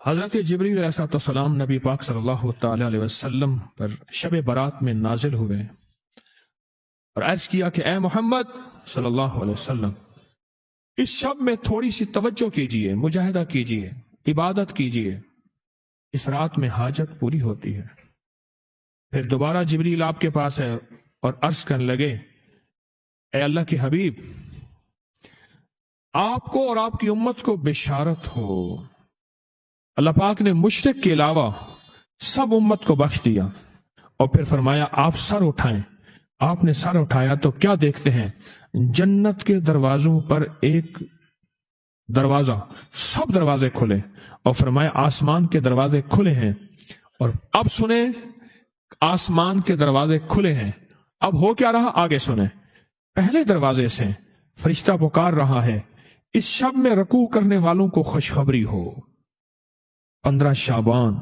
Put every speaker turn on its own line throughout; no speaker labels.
حضرت جبریل علیہ السلام نبی پاک صلی اللہ تعالی علیہ وسلم پر شب برات میں نازل ہوئے اور عرض کیا کہ اے محمد صلی اللہ علیہ وسلم، اس شب میں تھوڑی سی توجہ کیجئے، مجاہدہ کیجئے، عبادت کیجئے، اس رات میں حاجت پوری ہوتی ہے۔ پھر دوبارہ جبریل آپ کے پاس ہے اور عرض کرنے لگے، اے اللہ کے حبیب، آپ کو اور آپ کی امت کو بشارت ہو، اللہ پاک نے مشرک کے علاوہ سب امت کو بخش دیا۔ اور پھر فرمایا آپ سر اٹھائیں۔ آپ نے سر اٹھایا تو کیا دیکھتے ہیں؟ جنت کے دروازوں پر ایک دروازہ، سب دروازے کھلے، اور فرمایا آسمان کے دروازے کھلے ہیں۔ اور اب سنیں، آسمان کے دروازے کھلے ہیں، اب ہو کیا رہا آگے سنیں۔ پہلے دروازے سے فرشتہ پکار رہا ہے، اس شب میں رکوع کرنے والوں کو خوشخبری ہو۔ 15 شعبان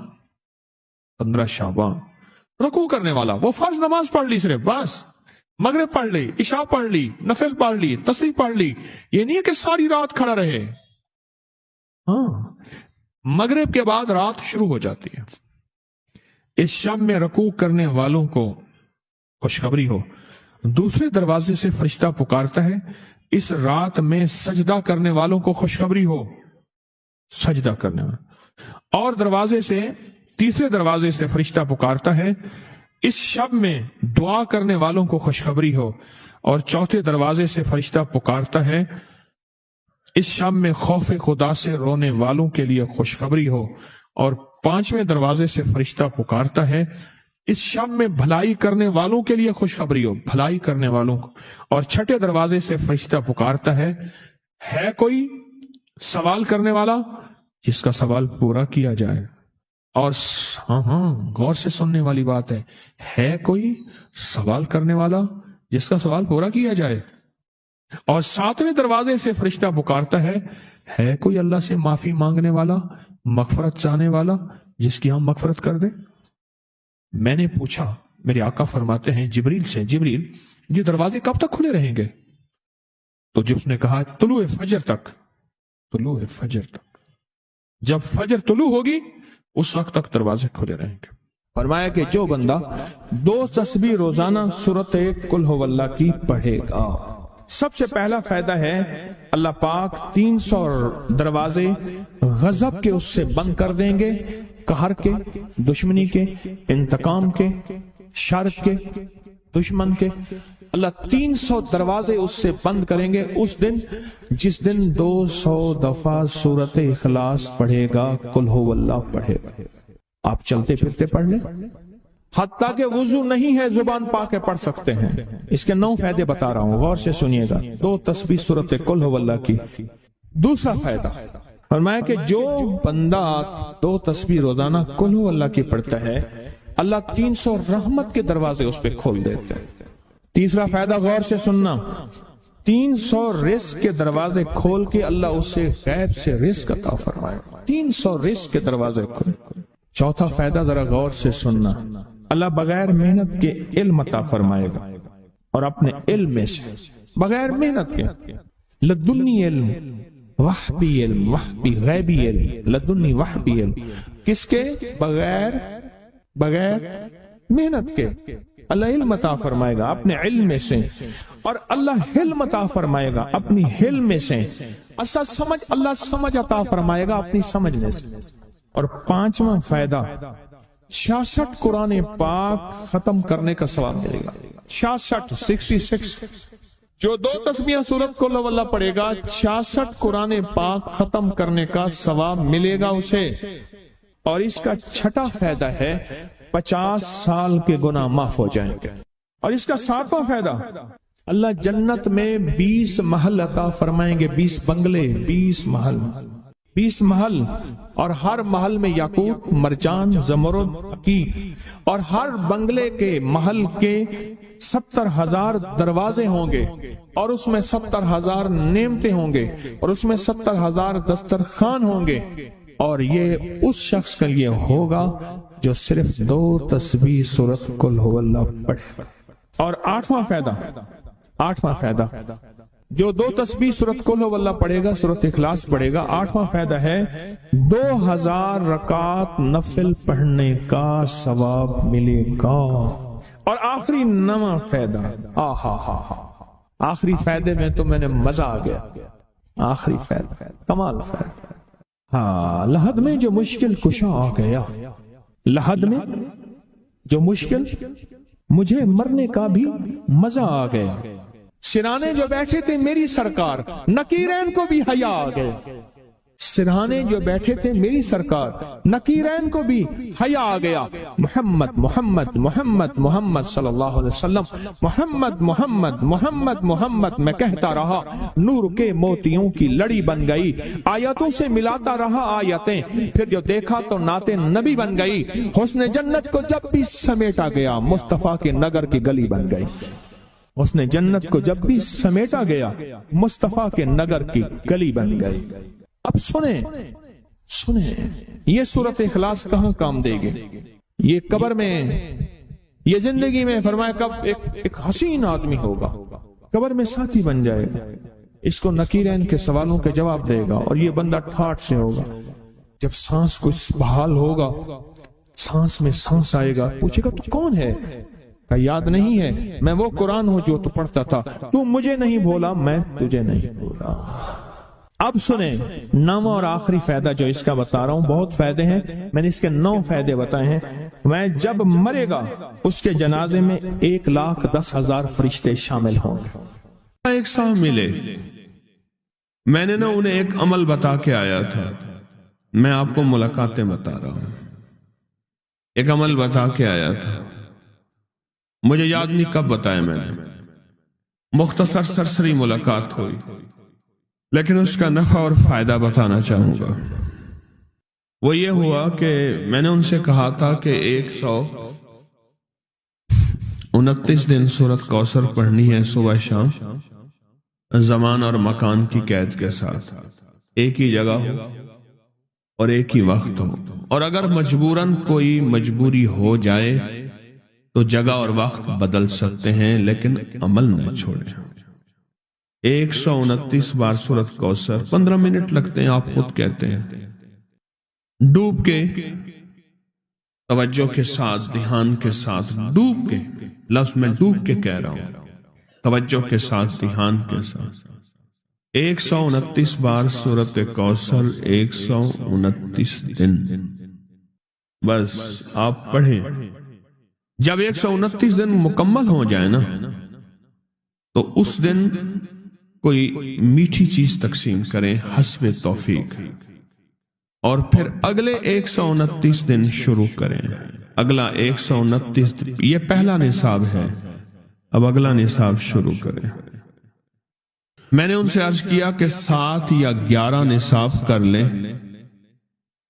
رکوع کرنے والا، وہ فرض نماز پڑھ لی، صرف بس مغرب پڑھ لی، عشاء پڑھ لی، نفل پڑھ لی، تسبیح پڑھ لی، یہ نہیں ہے کہ ساری رات کھڑا رہے۔ ہاں، مغرب کے بعد رات شروع ہو جاتی ہے۔ اس شب میں رکوع کرنے والوں کو خوشخبری ہو۔ دوسرے دروازے سے فرشتہ پکارتا ہے، اس رات میں سجدہ کرنے والوں کو خوشخبری ہو، سجدہ کرنے والوں۔ اور تیسرے دروازے سے فرشتہ پکارتا ہے، اس شب میں دعا کرنے والوں کو خوشخبری ہو۔ اور چوتھے دروازے سے فرشتہ پکارتا ہے، اس شب میں خوف خدا سے رونے والوں کے لیے خوشخبری ہو۔ اور 5ویں دروازے سے فرشتہ پکارتا ہے، اس شب میں بھلائی کرنے والوں کے لیے خوشخبری ہو، بھلائی کرنے والوں کو۔ اور 6 دروازے سے فرشتہ پکارتا ہے کوئی سوال کرنے والا جس کا سوال پورا کیا جائے۔ اور ہاں غور سے سننے والی بات ہے کوئی سوال کرنے والا جس کا سوال پورا کیا جائے۔ اور 7ویں دروازے سے فرشتہ پکارتا ہے کوئی اللہ سے معافی مانگنے والا، مغفرت چاہنے والا جس کی ہم مغفرت کر دیں۔ میں نے پوچھا، میرے آقا فرماتے ہیں جبریل سے، جبریل یہ دروازے کب تک کھلے رہیں گے؟ تو جب اس نے کہا طلوع فجر تک، طلوع فجر تک، جب فجر طلوع ہوگی اس وقت تک دروازے کھلے رہیں گے۔ فرمایا کہ جو بندہ 2 تسبیح روزانہ سورۃ قل ھو اللہ کی پڑھے گا، سب سے پہلا فائدہ ہے اللہ پاک 300 دروازے غضب کے اس سے بند کر دیں گے، قہر کے، دشمنی کے، انتقام کے، شر کے، دشمن کے۔ اللہ 300 دروازے اس سے بند کریں گے اس دن جس دن 200 دفعہ سورۃ اخلاص پڑھے گا، قل ھو اللہ پڑھے گا۔ آپ چلتے پھرتے پڑھ لیں، حتیٰ کہ وضو نہیں ہے زبان پاک کے پڑھ سکتے ہیں۔ اس کے 9 فائدے بتا رہا ہوں، غور سے سنیے گا۔ 2 تسبیح سورۃ قل ھو اللہ کی۔ دوسرا فائدہ فرمایا کہ جو بندہ 2 تسبیح روزانہ قل ھو اللہ کی پڑھتا ہے، اللہ 300 رحمت کے دروازے اس پہ کھول دیتے ہیں۔ تیسرا فائدہ غور سے سننا، 300 رزق کے دروازے کھول کے اللہ اس سے غیب سے رزق عطا فرمائے، 300 رزق کے دروازے کھول۔ چوتھا فائدہ ذرا غور سے سننا، اللہ بغیر محنت کے علم عطا فرمائے گا، اور اپنے علم میں سے بغیر محنت کے، لدنی علم، وحبی علم، وحبی غیبی علم، لدنی وحبی علم، کس کے؟ بغیر محنت کے اللہ علم عطا فرمائے گا اپنے علم میں سے، اور اللہ حلم عطا فرمائے گا اپنی حلم میں سے، اللہ سمجھ عطا فرمائے گا اپنی سمجھ میں سے۔ اور 5واں فائدہ 66 قرآن پاک ختم کرنے کا ثواب ملے گا۔ 66 جو 2 تسبیح سورۃ قل ھو اللہ پڑھے گا، 66 قرآن پاک ختم کرنے کا ثواب ملے گا اسے۔ اور اس کا 6واں فائدہ ہے 50 سال کے گناہ معاف ہو جائیں گے۔ اور اس کا 7واں فائدہ، اللہ جنت میں 20 محل عطا فرمائیں گے، 20 بنگلے، 20 محل، اور ہر محل میں یاقوت، مرجان، زمرد کی، اور ہر بنگلے کے محل کے 70,000 دروازے ہوں گے، اور اس میں 70,000 نعمتیں ہوں گے، اور اس میں 70,000 دسترخوان ہوں گے۔ اور یہ اس شخص کے لیے ہوگا جو صرف 2 تسبیح سورۃ قل ھو اللہ پڑھے۔ اور 8واں فائدہ جو 2 تسبیح سورۃ قل ہو اللہ پڑھے گا، سورۃ اخلاص پڑھے گا، 8واں فائدہ ہے 2000 رکعت نفل پڑھنے کا ثواب ملے گا۔ اور آخری 9واں فائدہ، آخری فائدے میں تو میں نے مزہ آ گیا، آخری فائدہ کمال فائدہ۔ ہاں، لحد میں جو مشکل کشا آ گیا، لحد میں جو مشکل، مجھے مرنے کا بھی مزہ آ گیا۔ سرانے جو بیٹھے تھے میری سرکار، نکیرین کو بھی حیا آ گیا۔ سرہانے جو بیٹھے تھے میری سرکار، نکیرین کو بھی حیا آ گیا۔ محمد محمد محمد محمد صلی اللہ علیہ وسلم، محمد محمد محمد محمد میں کہتا رہا، نور کے موتیوں کی لڑی بن گئی، آیتوں سے ملاتا رہا آیتیں، پھر جو دیکھا تو نعت نبی بن گئی، حسن جنت کو جب بھی سمیٹا گیا، مصطفیٰ کے نگر کی گلی بن گئی۔ حسن جنت کو جب بھی سمیٹا گیا، مصطفیٰ کے نگر کی گلی بن گئی۔ اب سنیں یہ سورۃ اخلاص کہاں کام دے گی؟ یہ قبر میں، یہ زندگی میں، فرمایا کب ایک حسین آدمی ہوگا، قبر میں ساتھی بن جائے گا، اس کو نکیرین کے سوالوں کے جواب دے گا، اور یہ بندہ ٹھاٹ سے ہوگا۔ جب سانس کو بحال ہوگا، سانس میں سانس آئے گا، پوچھے گا تو کون ہے؟ کہ یاد نہیں ہے، میں وہ قرآن ہوں جو تو پڑھتا تھا، تو مجھے نہیں بھولا، میں تجھے نہیں بھولا۔ اب سنیں 9واں اور آخری فائدہ جو اس کا بتا رہا ہوں، بہت فائدے ہیں، میں نے اس کے 9 فائدے بتائے ہیں۔ میں جب مرے گا اس کے جنازے میں 1,10,000 فرشتے شامل ہوں گے۔
ایک صاحب ملے، میں نے انہیں ایک عمل بتا کے آیا تھا، میں آپ کو ملاقاتیں بتا رہا ہوں۔ ایک عمل بتا کے آیا تھا، مجھے یاد نہیں کب بتایا میں نے، مختصر سرسری ملاقات ہوئی، لیکن اس کا نفع اور فائدہ بتانا چاہوں گا۔ وہ یہ ہوا کہ میں نے ان سے کہا تھا کہ 129 دن سورۃ کوثر پڑھنی ہے صبح شام، زمان اور مکان کی قید کے ساتھ، ایک ہی جگہ ہو اور ایک ہی وقت ہو، اور اگر مجبوراً کوئی مجبوری ہو جائے تو جگہ اور وقت بدل سکتے ہیں، لیکن عمل نہ چھوڑیں۔ 129 بار سورۃ کوثر، 15 منٹ لگتے ہیں، آپ خود کہتے ہیں، ڈوب کے، توجہ کے ساتھ، دھیان کے ساتھ، ڈوب کے، لفظ میں ڈوب کے کہہ رہا ہوں، توجہ کے ساتھ، دھیان کے ساتھ۔ 129 بار سورۃ کوثر، 129 دن، بس آپ پڑھیں۔ جب 129 دن مکمل ہو جائے نا، تو اس دن کوئی میٹھی چیز تقسیم کریں حسب توفیق، اور پھر اگلے 129 دن شروع کریں۔ اگلا 129 دن، یہ پہلا نصاب ہے، اب اگلا نصاب شروع کریں۔ میں نے ان سے عرض کیا کہ 7 یا 11 نصاب کر لیں،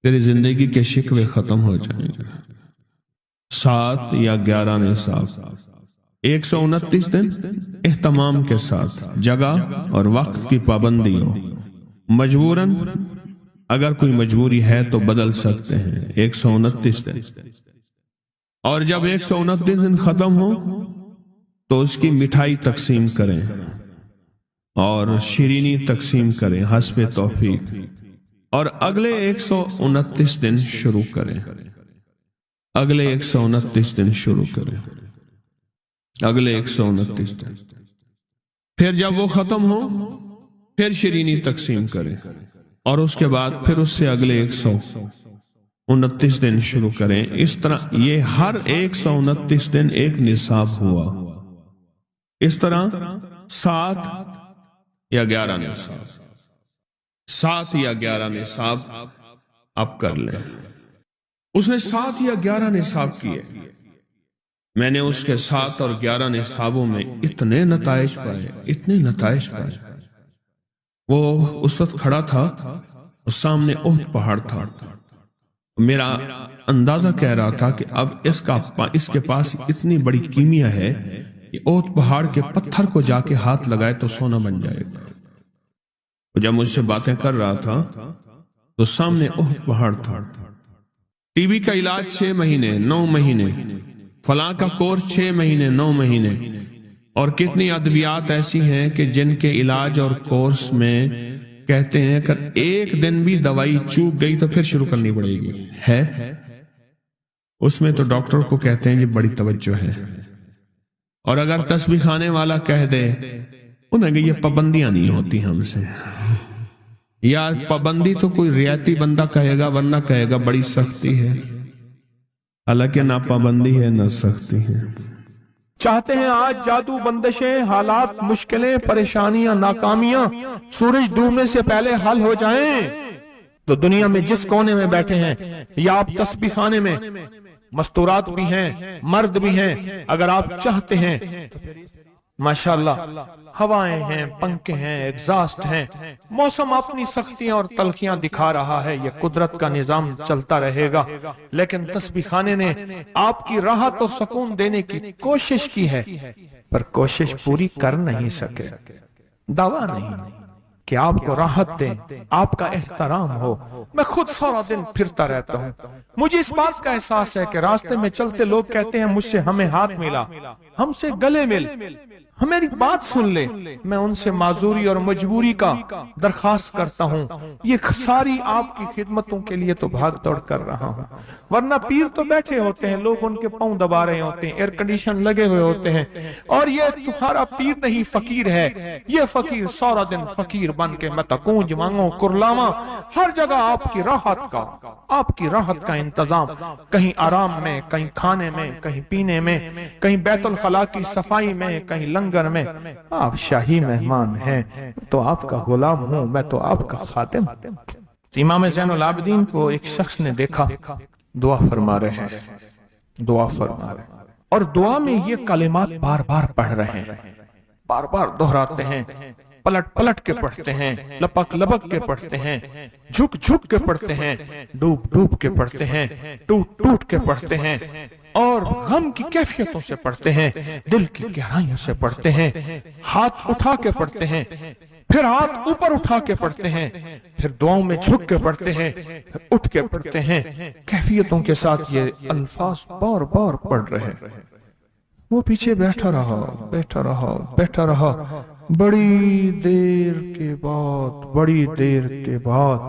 تیری زندگی کے شکوے ختم ہو جائیں گے۔ 7 یا 11 نصاب، 129 دن اہتمام کے ساتھ، جگہ اور وقت کی پابندی ہو، مجبوراً اگر کوئی مجبوری ہے تو بدل سکتے ہیں۔ 129 دن، اور جب 129 دن ختم ہو تو اس کی مٹھائی تقسیم کریں اور شیرینی تقسیم کریں حسب توفیق، اور اگلے 129 دن شروع کریں۔ اگلے 129 دن شروع کریں، اگلے 129 دن، پھر جب وہ ختم ہو پھر شیرینی تقسیم کریں، اور اس کے بعد پھر اس سے اگلے 129 دن شروع کریں۔ اس طرح یہ ہر 129 دن ایک نصاب ہوا۔ اس طرح 7 یا 11 نصاب، 7 یا 11 نصاب آپ کر لیں۔ اس نے 7 یا 11 نصاب کیے، میں نے اس کے 7 اور 11 نصابوں میں اتنے نتائج پائے، اتنے نتائج پائے۔ وہ اس وقت کھڑا تھا اور سامنے احد پہاڑ تھا، میرا اندازہ کہہ رہا تھا کہ اب اس کے پاس اتنی بڑی کیمیا ہے کہ احد پہاڑ کے پتھر کو جا کے ہاتھ لگائے تو سونا بن جائے گا۔ جب مجھ سے باتیں کر رہا تھا تو سامنے احد پہاڑ تھا۔ ٹی بی کا علاج 6 مہینے 9 مہینے، فلاں کا کورس 6 مہینے 9 مہینے، اور کتنی ادویات ایسی ہیں کہ جن کے علاج اور کورس میں کہتے ہیں کہ ایک دن بھی دوائی چوک گئی تو پھر شروع کرنی پڑے گی ہے، اس میں تو ڈاکٹر کو کہتے ہیں یہ بڑی توجہ ہے۔ اور اگر تسبیح خانے والا کہہ دے انہیں کہ یہ پابندیاں نہیں ہوتی ہم سے، یا پابندی تو کوئی رعایتی بندہ کہے گا، ورنہ کہے گا بڑی سختی ہے، حالانکہ نہ پابندی ہے نہ سختی ہے۔
چاہتے ہیں آج جادو، بندشیں، حالات، مشکلیں، پریشانیاں، ناکامیاں سورج ڈوبنے سے پہلے حل ہو جائیں، تو دنیا میں جس کونے میں بیٹھے ہیں، یا آپ تسبیح خانے میں، مستورات بھی ہیں، مرد بھی ہیں، اگر آپ چاہتے ہیں تو ماشاءاللہ ہوائیں ہیں، پنکھے ہیں، ایگزاسٹ ہیں، موسم اپنی سختیاں اور تلخیاں دکھا رہا ہے، یہ قدرت کا نظام چلتا رہے گا، لیکن تسبیح خانے نے آپ کی راحت اور سکون دینے کی کوشش کی ہے، پر کوشش پوری کر نہیں سکے۔ دعویٰ نہیں کہ آپ کو راحت دیں، آپ کا احترام ہو۔ میں خود سارا دن پھرتا رہتا ہوں، مجھے اس بات کا احساس ہے کہ راستے میں چلتے لوگ کہتے ہیں مجھ سے ہمیں ہاتھ ملا، ہم سے گلے مل، میری بات سن لے، میں ان سے معذوری اور مجبوری کا درخواست کرتا ہوں، یہ ساری آپ کی خدمتوں کے لیے تو بھاگ دوڑ کر رہا ہوں، ورنہ پیر تو بیٹھے ہوتے ہیں، لوگ ان کے پاؤں دبا رہے ہوتے ہیں، ایئر کنڈیشن لگے ہوئے ہوتے ہیں، اور یہ تمہارا پیر نہیں فقیر ہے، یہ فقیر سارا دن فقیر بن کے متکونج مانگوں کرلاواں، ہر جگہ آپ کی راحت کا انتظام، کہیں آرام میں، کہیں کھانے میں، کہیں پینے میں، کہیں بیت الخلاء کی صفائی میں، کہیں لنگر میں۔ آپ شاہی مہمان ہیں تو آپ کا غلام ہوں، میں تو آپ کا خادم۔ امام زین العابدین کو ایک شخص نے دیکھا، دعا فرما رہے ہیں، اور دعا میں یہ کلمات بار بار پڑھ رہے ہیں، بار بار دہراتے ہیں، پلٹ پلٹ کے پڑھتے ہیں، لپک لپک کے پڑھتے ہیں، جھک جھک کے پڑھتے ہیں، ڈوب ڈوب کے پڑھتے ہیں، ٹوٹ ٹوٹ کے پڑھتے ہیں، اور غم کی کیفیتوں سے پڑھتے ہیں، دل کی گہرائیوں سے پڑھتے ہیں، ہاتھ اٹھا کے پڑھتے ہیں، پھر ہاتھ اوپر اٹھا کے پڑھتے ہیں، پھر دعاؤں میں جھک کے پڑھتے ہیں، پھر اٹھ کے پڑھتے ہیں، کیفیتوں کے ساتھ یہ الفاظ بار بار پڑھ رہے ہیں۔ وہ پیچھے بیٹھا رہا، بڑی دیر کے بعد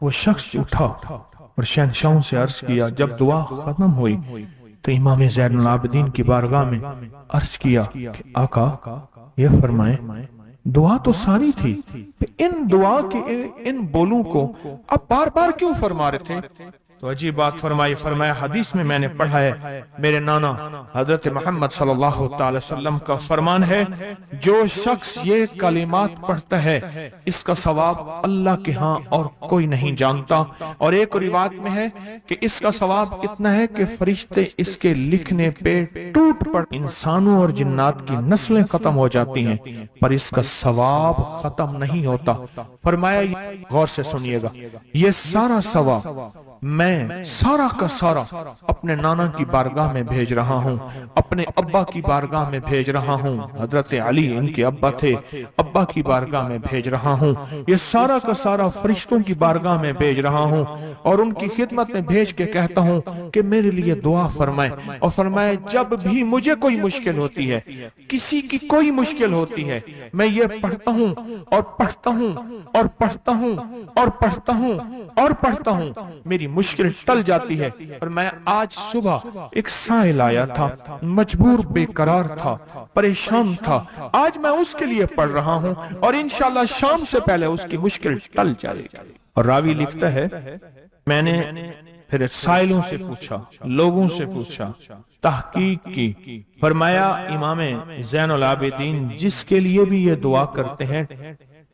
وہ شخص اٹھا اور شہنشاہوں سے عرض کیا۔ جب دعا ختم ہوئی تو امام زین العابدین کی بارگاہ میں عرض کیا کہ آقا یہ فرمائیں، دعا تو ساری تھی، ان دعا کے ان بولوں کو اب بار بار کیوں فرما رہے تھے؟ تو عجیب بات فرمایا حدیث میں نے پڑھا ہے، میرے نانا حضرت محمد صلی اللہ تعالی وسلم کا فرمان ہے، جو شخص یہ کلمات پڑھتا ہے اس کا ثواب اللہ کے ہاں اور کوئی نہیں جانتا، اور ایک روایت میں ہے کہ اس کا ثواب اتنا ہے کہ فرشتے اس کے لکھنے پہ ٹوٹ پڑ، انسانوں اور جنات کی نسلیں ختم ہو جاتی ہیں پر اس کا ثواب ختم نہیں ہوتا۔ فرمایا غور سے سنیے گا، یہ سارا ثواب میں سارا کا سارا اپنے نانا کی بارگاہ میں بھیج رہا ہوں، اپنے ابا کی بارگاہ میں بھیج رہا ہوں، حضرت علی ان کے ابا تھے، ابا کی بارگاہ میں بھیج رہا ہوں، یہ سارا کا سارا فرشتوں کی بارگاہ میں بھیج رہا ہوں، اور ان کی خدمت میں بھیج کے کہتا ہوں کہ میرے لیے دعا فرمائیں، اور فرمائے جب بھی مجھے کوئی مشکل ہوتی ہے، کسی کی کوئی مشکل ہوتی ہے، میں یہ پڑھتا ہوں اور پڑھتا ہوں اور پڑھتا ہوں اور پڑھتا ہوں اور پڑھتا ہوں، میری مشکل ٹل جاتی ہے۔ اور میں آج صبح ایک سائل آیا تھا، مجبور بے قرار تھا، پریشان تھا، آج میں اس کے لیے پڑھ رہا ہوں اور انشاءاللہ شام سے پہلے اس کی مشکل ٹل جائے گی۔ اور راوی لکھتا ہے میں نے پھر سائلوں سے پوچھا، لوگوں سے پوچھا، تحقیق کی، فرمایا امام زین العابدین جس کے لیے بھی یہ دعا کرتے ہیں،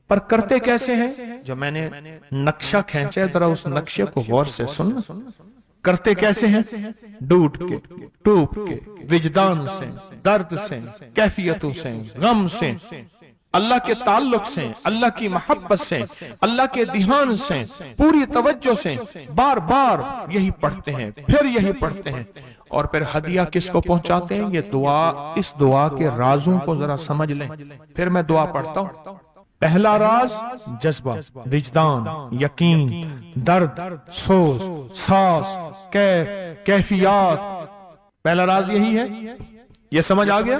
پر کرتے کیسے ہیں؟ جو میں نے نقشہ کھینچا ہے ذرا اس نقشے کو غور سے سننا۔ کرتے کیسے ہیں؟ ڈوٹ کے، ٹوپ کے، وجدان سے، درد سے، کیفیتوں سے، غم سے، اللہ کے تعلق سے، اللہ کی محبت سے، اللہ کے دھیان سے، پوری توجہ سے، بار بار یہی پڑھتے ہیں، پھر یہی پڑھتے ہیں، اور پھر ہدیہ کس کو پہنچاتے ہیں؟ یہ دعا، اس دعا کے رازوں کو ذرا سمجھ لیں۔ پھر میں دعا پڑھتا ہوں۔ پہلا راز جذبہ، وجدان، یقین، درد، سوز، ساس، کیفیات، پہلا راز یہی ہے۔ یہ سمجھ آ گیا؟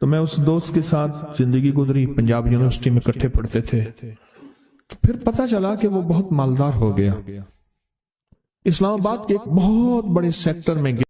تو میں اس دوست کے ساتھ زندگی گزری، پنجاب یونیورسٹی میں اکٹھے پڑھتے تھے. تو پھر پتا چلا کہ وہ بہت مالدار ہو گیا، اسلام آباد کے ایک بہت بڑے سیکٹر میں